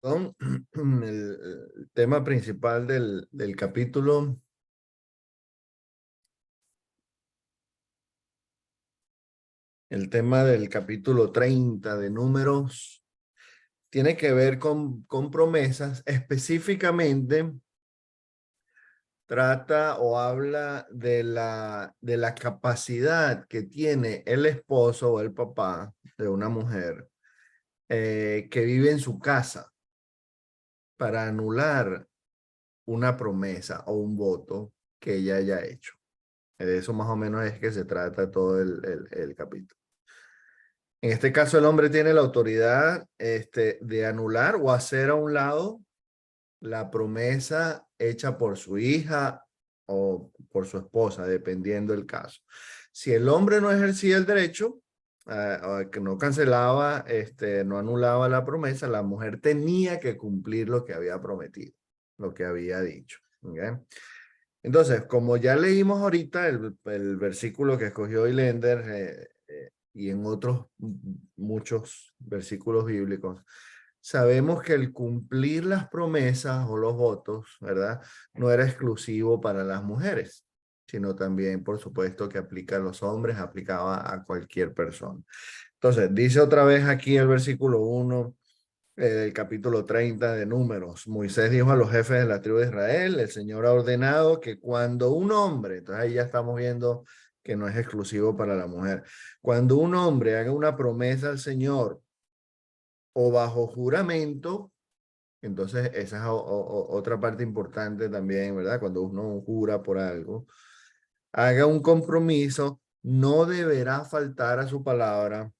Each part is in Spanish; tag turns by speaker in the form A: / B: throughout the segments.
A: el tema principal del capítulo. El tema del capítulo 30 de Números tiene que ver con promesas. Específicamente trata o habla de la capacidad que tiene el esposo o el papá de una mujer que vive en su casa para anular una promesa o un voto que ella haya hecho. De eso más o menos es que se trata todo el capítulo. En este caso, el hombre tiene la autoridad de anular o hacer a un lado la promesa hecha por su hija o por su esposa, dependiendo del caso. Si el hombre no ejercía el derecho, que no cancelaba, no anulaba la promesa, la mujer tenía que cumplir lo que había prometido, lo que había dicho. ¿Okay? Entonces, como ya leímos ahorita el versículo que escogió Hilender, y en otros muchos versículos bíblicos, sabemos que el cumplir las promesas o los votos, ¿verdad? No era exclusivo para las mujeres, sino también, por supuesto, que aplica a los hombres, aplicaba a cualquier persona. Entonces, dice otra vez aquí el versículo 1 del capítulo 30 de Números. Moisés dijo a los jefes de la tribu de Israel, el Señor ha ordenado que cuando un hombre, entonces ahí ya estamos viendo que no es exclusivo para la mujer, cuando un hombre haga una promesa al Señor o bajo juramento, entonces esa es otra parte importante también, ¿verdad? Cuando uno jura por algo, haga un compromiso, no deberá faltar a su palabra,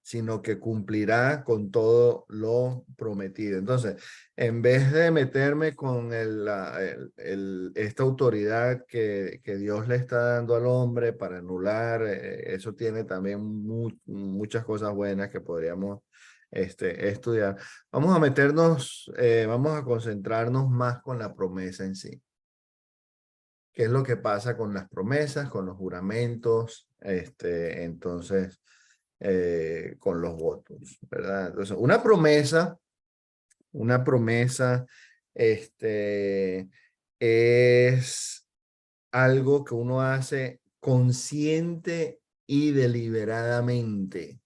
A: sino que cumplirá con todo lo prometido. Entonces, en vez de meterme con esta autoridad que Dios le está dando al hombre para anular, eso tiene también muchas cosas buenas que podríamos estudiar. Vamos a meternos, vamos a concentrarnos más con la promesa en sí. ¿Qué es lo que pasa con las promesas, con los juramentos? Entonces, con los votos, ¿verdad? Entonces, una promesa, es algo que uno hace consciente y deliberadamente,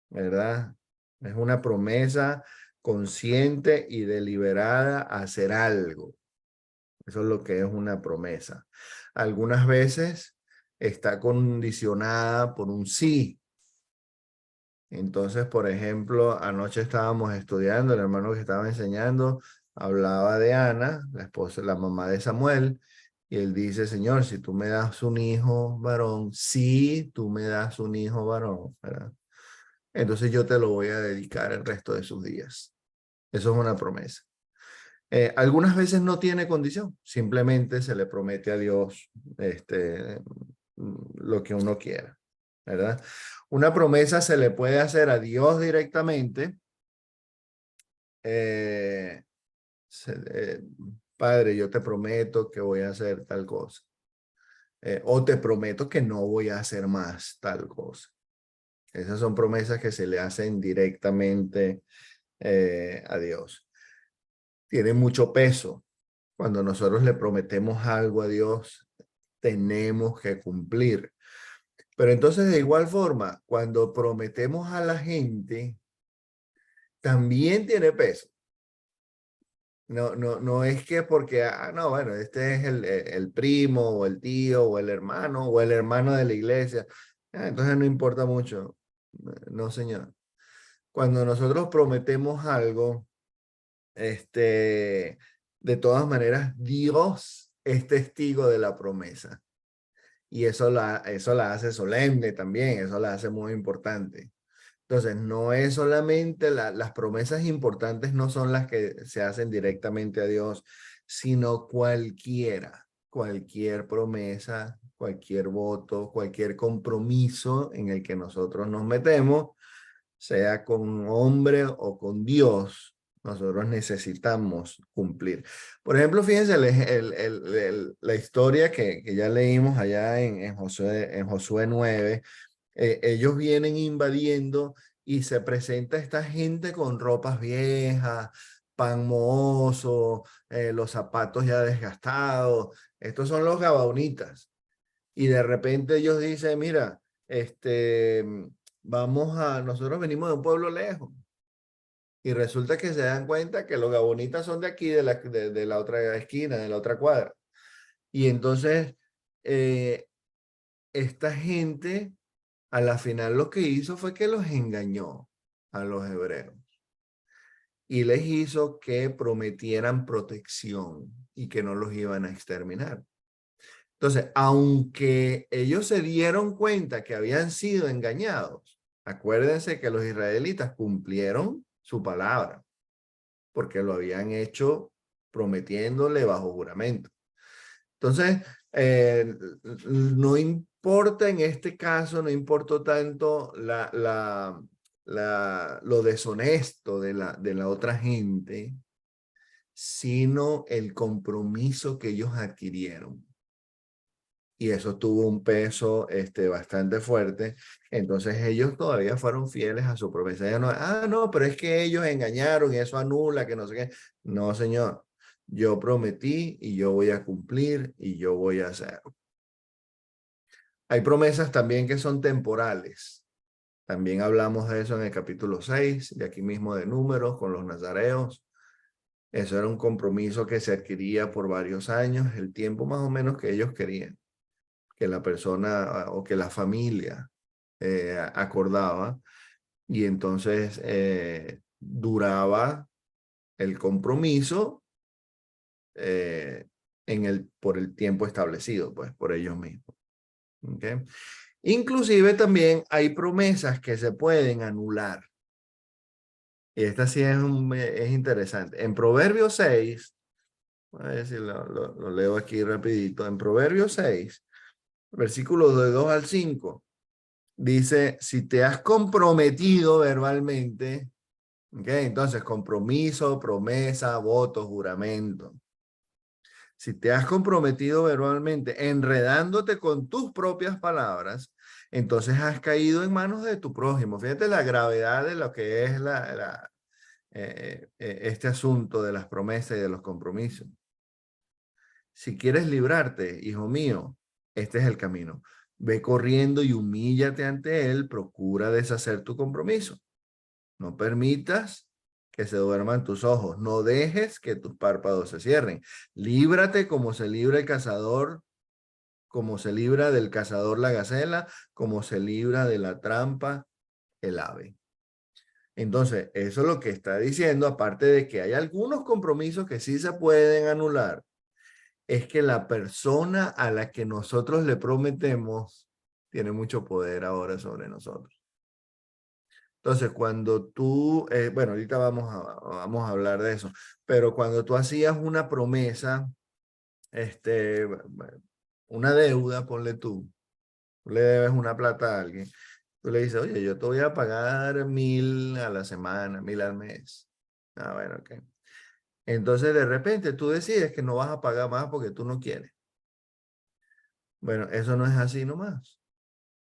A: ¿verdad? Es una promesa consciente y deliberada a hacer algo. Eso es lo que es una promesa. Algunas veces está condicionada por un sí. Entonces, por ejemplo, anoche estábamos estudiando, el hermano que estaba enseñando hablaba de Ana, la esposa, la mamá de Samuel, y él dice, Señor, si tú me das un hijo varón, sí, tú me das un hijo varón, ¿verdad? Entonces yo te lo voy a dedicar el resto de sus días. Eso es una promesa. Algunas veces no tiene condición, simplemente se le promete a Dios lo que uno quiera, ¿verdad? Una promesa se le puede hacer a Dios directamente. Eh, Padre, yo te prometo que voy a hacer tal cosa. O te prometo que no voy a hacer más tal cosa. Esas son promesas que se le hacen directamente a Dios. Tiene mucho peso. Cuando nosotros le prometemos algo a Dios, tenemos que cumplir. Pero entonces, de igual forma, cuando prometemos a la gente, también tiene peso. No es que porque, no, bueno, este es el primo o el tío o el hermano de la iglesia. Entonces no importa mucho. No, señor. Cuando nosotros prometemos algo, de todas maneras, Dios es testigo de la promesa. Y eso la hace solemne también, eso la hace muy importante. Entonces, no es solamente las promesas importantes no son las que se hacen directamente a Dios, sino cualquier promesa, cualquier voto, cualquier compromiso en el que nosotros nos metemos, sea con un hombre o con Dios, nosotros necesitamos cumplir. Por ejemplo, fíjense la historia que ya leímos allá en Josué 9. Ellos vienen invadiendo y se presenta esta gente con ropas viejas, pan mohoso, los zapatos ya desgastados. Estos son los gabaonitas. Y de repente ellos dicen, mira, nosotros venimos de un pueblo lejos. Y resulta que se dan cuenta que los gabonitas son de aquí, de la otra esquina, de la otra cuadra. Y entonces, esta gente, a la final lo que hizo fue que los engañó a los hebreos. Y les hizo que prometieran protección y que no los iban a exterminar. Entonces, aunque ellos se dieron cuenta que habían sido engañados, acuérdense que los israelitas cumplieron su palabra, porque lo habían hecho prometiéndole bajo juramento. Entonces, no importa en este caso, no importó tanto lo deshonesto de la otra gente, sino el compromiso que ellos adquirieron. Y eso tuvo un peso bastante fuerte. Entonces ellos todavía fueron fieles a su promesa. Ya no, no, pero es que ellos engañaron y eso anula, que no sé qué. No, señor. Yo prometí y yo voy a cumplir y yo voy a hacer. Hay promesas también que son temporales. También hablamos de eso en el capítulo 6, de aquí mismo de Números, con los nazareos. Eso era un compromiso que se adquiría por varios años, el tiempo más o menos que ellos querían que la persona o que la familia acordaba, y entonces duraba el compromiso por el tiempo establecido, pues por ellos mismos. ¿Okay? Inclusive también hay promesas que se pueden anular. Y esta sí es interesante. En Proverbios 6, a ver si lo leo aquí rapidito. En Proverbios 6, versículos de 2 al 5, dice, si te has comprometido verbalmente, ¿okay? Entonces compromiso, promesa, voto, juramento. Si te has comprometido verbalmente, enredándote con tus propias palabras, entonces has caído en manos de tu prójimo. Fíjate la gravedad de lo que es este asunto de las promesas y de los compromisos. Si quieres librarte, hijo mío, este es el camino. Ve corriendo y humíllate ante él, procura deshacer tu compromiso. No permitas que se duerman tus ojos, no dejes que tus párpados se cierren. Líbrate como se libra el cazador, como se libra del cazador la gacela, como se libra de la trampa el ave. Entonces, eso es lo que está diciendo, aparte de que hay algunos compromisos que sí se pueden anular, es que la persona a la que nosotros le prometemos tiene mucho poder ahora sobre nosotros. Entonces, cuando tú, bueno, ahorita vamos a hablar de eso, pero cuando tú hacías una promesa, una deuda, ponle tú le debes una plata a alguien, tú le dices, oye, yo te voy a pagar 1,000 a la semana, 1,000 al mes. Bueno, ok. Entonces, de repente, tú decides que no vas a pagar más porque tú no quieres. Bueno, eso no es así nomás.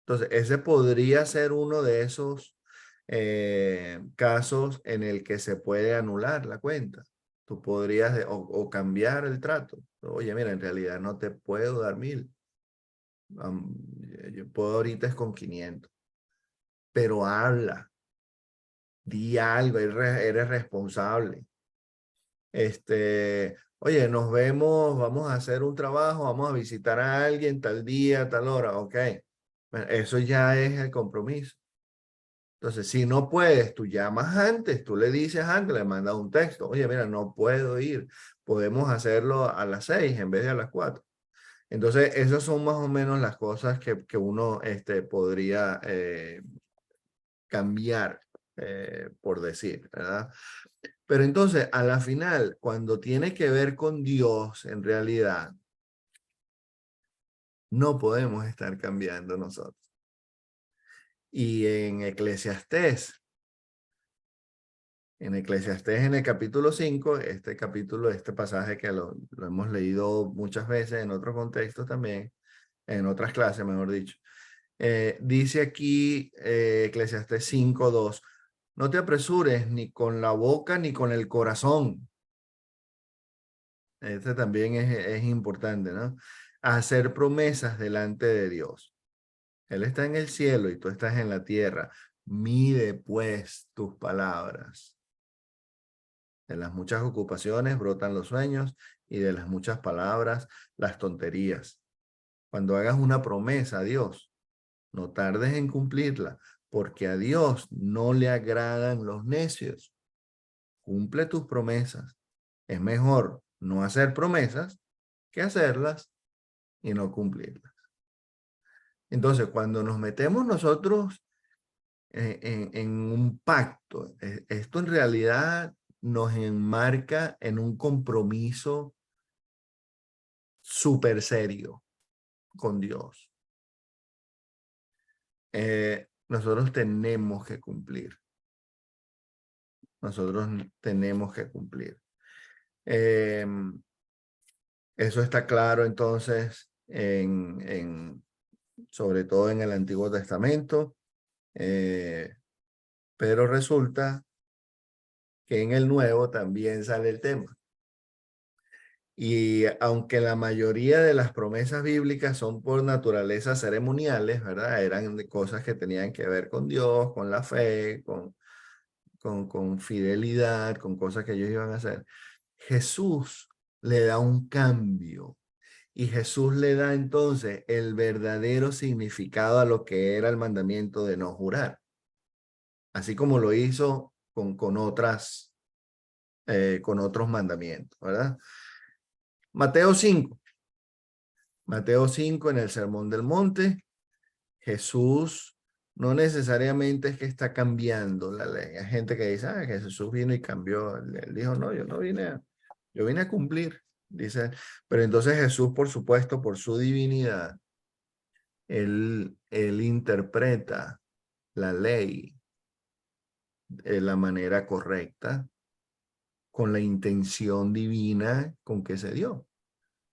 A: Entonces, ese podría ser uno de esos casos en el que se puede anular la cuenta. Tú podrías o cambiar el trato. Oye, mira, en realidad no te puedo dar 1,000. Yo puedo ahorita es con 500. Pero habla, di algo, eres responsable. Oye, nos vemos, vamos a hacer un trabajo, vamos a visitar a alguien tal día, tal hora, ok. Bueno, eso ya es el compromiso. Entonces, si no puedes, tú llamas antes, tú le dices antes, le mandas un texto. Oye, mira, no puedo ir. Podemos hacerlo a las 6 en vez de a las 4. Entonces, esas son más o menos las cosas que uno podría cambiar, por decir, ¿verdad? Pero entonces, a la final, cuando tiene que ver con Dios, en realidad, no podemos estar cambiando nosotros. Y en Eclesiastés, en el capítulo 5, este pasaje que lo hemos leído muchas veces en otros contextos también, en otras clases, mejor dicho. Dice aquí Eclesiastés 5:2, no te apresures ni con la boca ni con el corazón. Este también es importante, ¿no? A hacer promesas delante de Dios. Él está en el cielo y tú estás en la tierra. Mide pues tus palabras. De las muchas ocupaciones brotan los sueños y de las muchas palabras las tonterías. Cuando hagas una promesa a Dios, no tardes en cumplirla, porque a Dios no le agradan los necios. Cumple tus promesas. Es mejor no hacer promesas que hacerlas y no cumplirlas. Entonces, cuando nos metemos nosotros en un pacto, esto en realidad nos enmarca en un compromiso súper serio con Dios. Nosotros tenemos que cumplir. Nosotros tenemos que cumplir. Eso está claro entonces sobre todo en el Antiguo Testamento, pero resulta que en el Nuevo también sale el tema. Y aunque la mayoría de las promesas bíblicas son por naturaleza ceremoniales, ¿verdad? Eran de cosas que tenían que ver con Dios, con la fe, con fidelidad, con cosas que ellos iban a hacer. Jesús le da un cambio y Jesús le da entonces el verdadero significado a lo que era el mandamiento de no jurar, así como lo hizo con otros mandamientos, ¿verdad? Mateo 5. Mateo 5 en el Sermón del Monte, Jesús no necesariamente es que está cambiando la ley. Hay gente que dice, que Jesús vino y cambió. Él dijo, no, yo vine a cumplir, dice. Pero entonces Jesús, por supuesto, por su divinidad, él interpreta la ley de la manera correcta, con la intención divina con que se dio.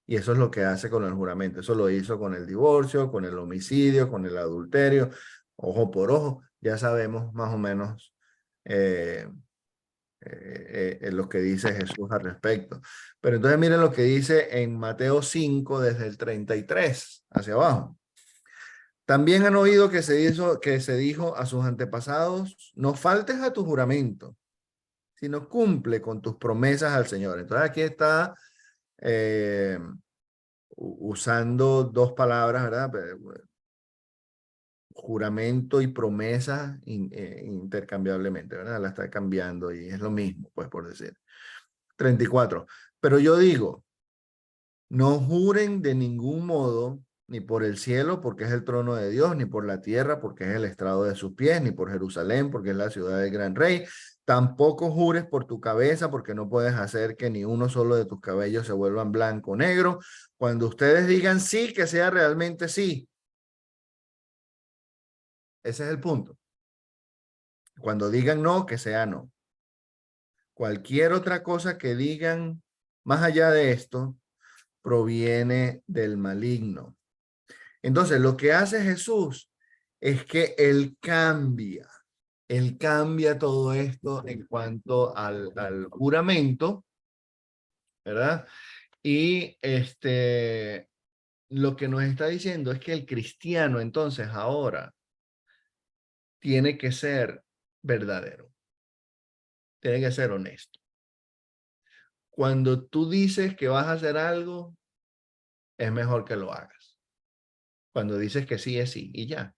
A: Y eso es lo que hace con el juramento. Eso lo hizo con el divorcio, con el homicidio, con el adulterio, ojo por ojo. Ya sabemos más o menos lo que dice Jesús al respecto. Pero entonces miren lo que dice en Mateo 5, desde el 33 hacia abajo. También han oído que se dijo a sus antepasados, no faltes a tu juramento, sino cumple con tus promesas al Señor. Entonces aquí está usando dos palabras, ¿verdad? Juramento y promesa intercambiablemente, ¿verdad? La está cambiando y es lo mismo, pues por decir. 34. Pero yo digo, no juren de ningún modo, ni por el cielo, porque es el trono de Dios, ni por la tierra, porque es el estrado de sus pies, ni por Jerusalén, porque es la ciudad del gran rey. Tampoco jures por tu cabeza, porque no puedes hacer que ni uno solo de tus cabellos se vuelvan blanco o negro. Cuando ustedes digan sí, que sea realmente sí. Ese es el punto. Cuando digan no, que sea no. Cualquier otra cosa que digan más allá de esto proviene del maligno. Entonces, lo que hace Jesús es que Él cambia todo esto en cuanto al juramento, ¿verdad? Y lo que nos está diciendo es que el cristiano entonces ahora tiene que ser verdadero, tiene que ser honesto. Cuando tú dices que vas a hacer algo, es mejor que lo hagas. Cuando dices que sí, es sí y ya.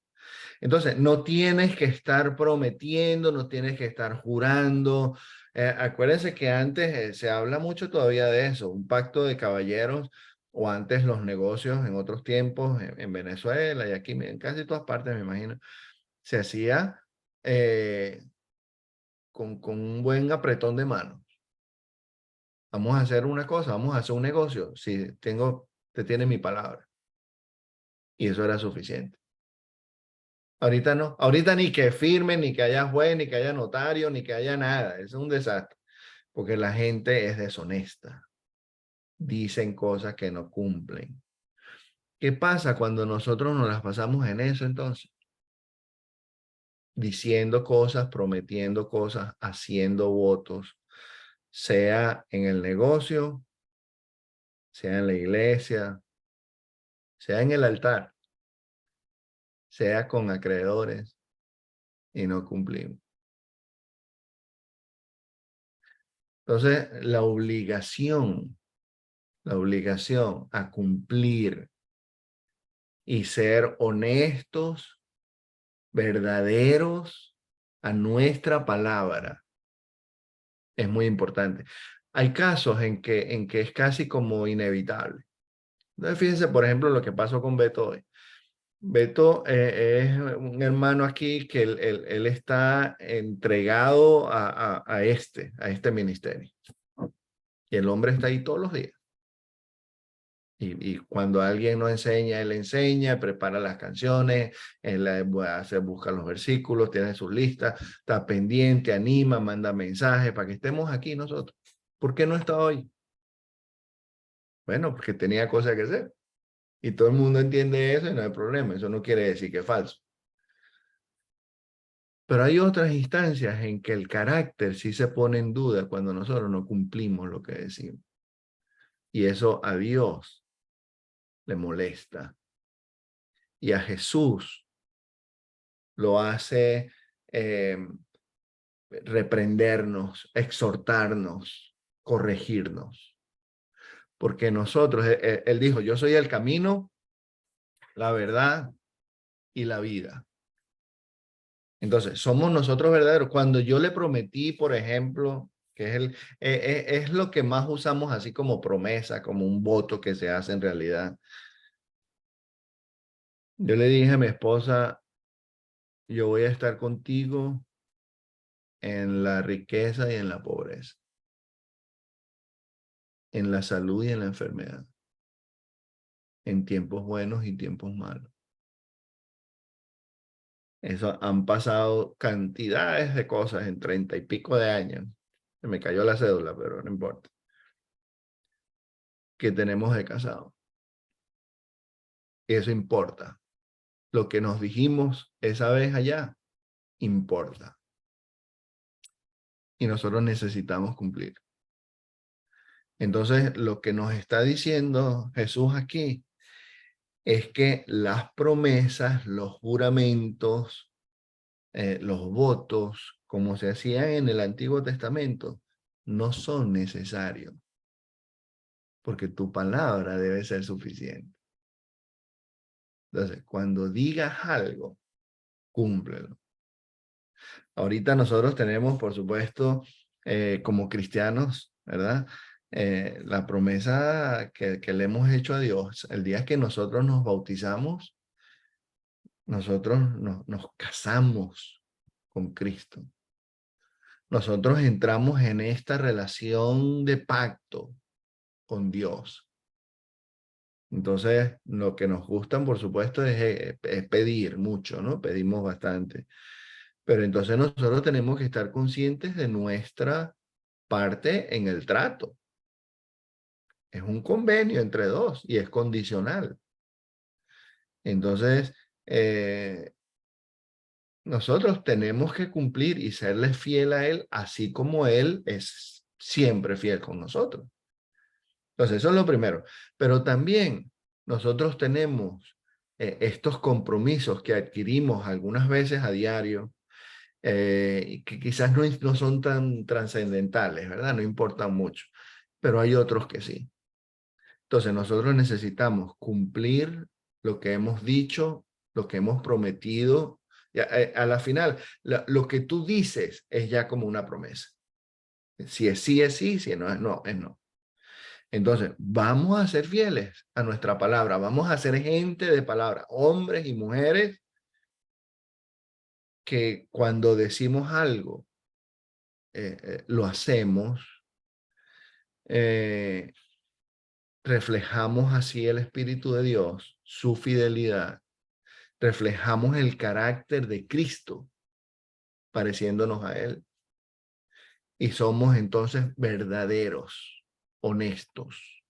A: Entonces, no tienes que estar prometiendo, no tienes que estar jurando. Acuérdense que antes se habla mucho todavía de eso, un pacto de caballeros, o antes los negocios en otros tiempos, en Venezuela y aquí, en casi todas partes, me imagino, se hacía con un buen apretón de mano. Vamos a hacer una cosa, vamos a hacer un negocio. Si te tiene mi palabra. Y eso era suficiente. Ahorita no, ahorita ni que firmen, ni que haya juez, ni que haya notario, ni que haya nada. Es un desastre, porque la gente es deshonesta. Dicen cosas que no cumplen. ¿Qué pasa cuando nosotros nos las pasamos en eso entonces? Diciendo cosas, prometiendo cosas, haciendo votos, sea en el negocio, sea en la iglesia, sea en el altar, sea con acreedores y no cumplimos. Entonces, la obligación a cumplir y ser honestos, verdaderos a nuestra palabra es muy importante. Hay casos en que es casi como inevitable. Entonces, fíjense, por ejemplo, lo que pasó con Beto hoy. Beto es un hermano aquí que él está entregado a este ministerio. Y el hombre está ahí todos los días. Y cuando alguien no enseña, él enseña, prepara las canciones, él busca los versículos, tiene sus listas, está pendiente, anima, manda mensajes para que estemos aquí nosotros. ¿Por qué no está hoy? Bueno, porque tenía cosas que hacer. Y todo el mundo entiende eso y no hay problema. Eso no quiere decir que es falso. Pero hay otras instancias en que el carácter sí se pone en duda cuando nosotros no cumplimos lo que decimos. Y eso a Dios le molesta. Y a Jesús lo hace reprendernos, exhortarnos, corregirnos. Porque nosotros, él dijo, yo soy el camino, la verdad y la vida. Entonces, somos nosotros verdaderos. Cuando yo le prometí, por ejemplo, que es lo que más usamos así como promesa, como un voto que se hace en realidad. Yo le dije a mi esposa, yo voy a estar contigo en la riqueza y en la pobreza, en la salud y en la enfermedad, en tiempos buenos y tiempos malos. Eso han pasado cantidades de cosas en 30 y pico de años. Se me cayó la cédula, pero no importa. Que tenemos de casado. Eso importa. Lo que nos dijimos esa vez allá importa. Y nosotros necesitamos cumplir. Entonces, lo que nos está diciendo Jesús aquí es que las promesas, los juramentos, los votos, como se hacían en el Antiguo Testamento, no son necesarios, porque tu palabra debe ser suficiente. Entonces, cuando digas algo, cúmplelo. Ahorita nosotros tenemos, por supuesto, como cristianos, ¿verdad? La promesa que le hemos hecho a Dios, el día que nosotros nos bautizamos, nosotros nos casamos con Cristo. Nosotros entramos en esta relación de pacto con Dios. Entonces, lo que nos gustan, por supuesto, es pedir mucho, ¿no? Pedimos bastante. Pero entonces nosotros tenemos que estar conscientes de nuestra parte en el trato. Es un convenio entre dos y es condicional. Entonces, nosotros tenemos que cumplir y serle fiel a Él, así como Él es siempre fiel con nosotros. Entonces, eso es lo primero. Pero también nosotros tenemos estos compromisos que adquirimos algunas veces a diario, que quizás no son tan trascendentales, ¿verdad? No importan mucho, pero hay otros que sí. Entonces, nosotros necesitamos cumplir lo que hemos dicho, lo que hemos prometido. Y a la final, lo que tú dices es ya como una promesa. Si es sí, es sí, si no es no, es no. Entonces, vamos a ser fieles a nuestra palabra, vamos a ser gente de palabra, hombres y mujeres que cuando decimos algo, lo hacemos, eh, reflejamos así el Espíritu de Dios, su fidelidad, reflejamos el carácter de Cristo, pareciéndonos a Él, y somos entonces verdaderos, honestos,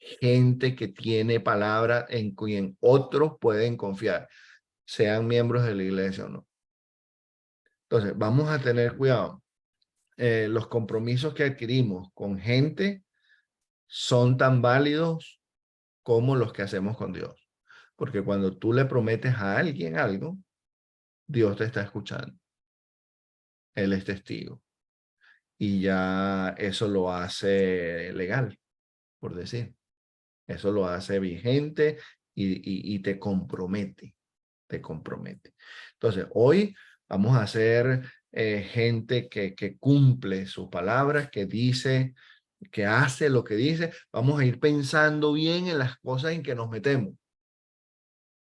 A: gente que tiene palabra en quien otros pueden confiar, sean miembros de la iglesia o no. Entonces, vamos a tener cuidado. Los compromisos que adquirimos con gente son tan válidos como los que hacemos con Dios. Porque cuando tú le prometes a alguien algo, Dios te está escuchando. Él es testigo. Y ya eso lo hace legal, por decir. Eso lo hace vigente y te compromete. Te compromete. Entonces, hoy vamos a ser gente que cumple sus palabras, que dice, que hace lo que dice. Vamos a ir pensando bien en las cosas en que nos metemos.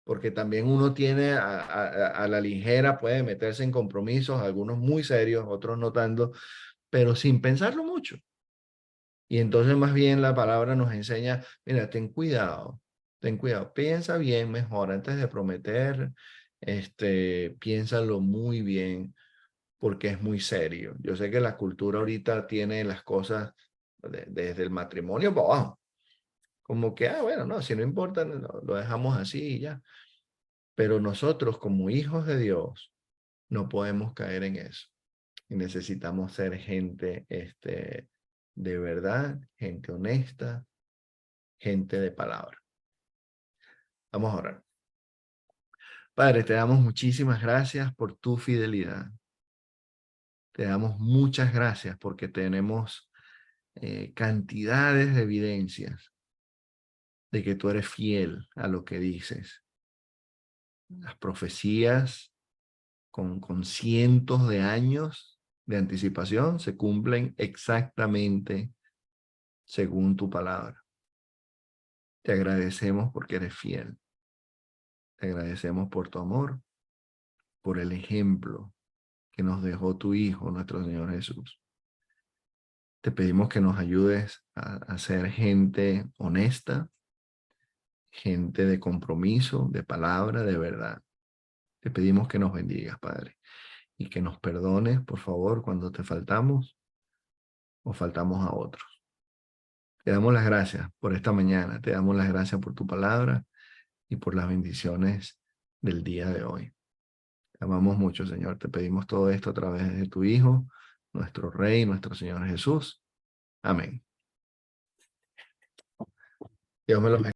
A: Porque también uno tiene a la ligera, puede meterse en compromisos, algunos muy serios, otros no tanto, pero sin pensarlo mucho. Y entonces más bien la palabra nos enseña, mira, ten cuidado, piensa bien mejor antes de prometer, piénsalo muy bien, porque es muy serio. Yo sé que la cultura ahorita tiene las cosas desde el matrimonio para abajo, como que, bueno, no, si no importa, lo dejamos así y ya. Pero nosotros como hijos de Dios no podemos caer en eso. Y necesitamos ser gente, de verdad, gente honesta, gente de palabra. Vamos a orar. Padre, te damos muchísimas gracias por tu fidelidad. Te damos muchas gracias porque tenemos cantidades de evidencias de que tú eres fiel a lo que dices. Las profecías con cientos de años de anticipación se cumplen exactamente según tu palabra. Te agradecemos porque eres fiel. Te agradecemos por tu amor, por el ejemplo que nos dejó tu Hijo, nuestro Señor Jesús. Te pedimos que nos ayudes a ser gente honesta, gente de compromiso, de palabra, de verdad. Te pedimos que nos bendigas, Padre, y que nos perdones, por favor, cuando te faltamos o faltamos a otros. Te damos las gracias por esta mañana, te damos las gracias por tu palabra y por las bendiciones del día de hoy. Te amamos mucho, Señor. Te pedimos todo esto a través de tu Hijo, nuestro Rey, nuestro Señor Jesús. Amén. Dios me los bendiga.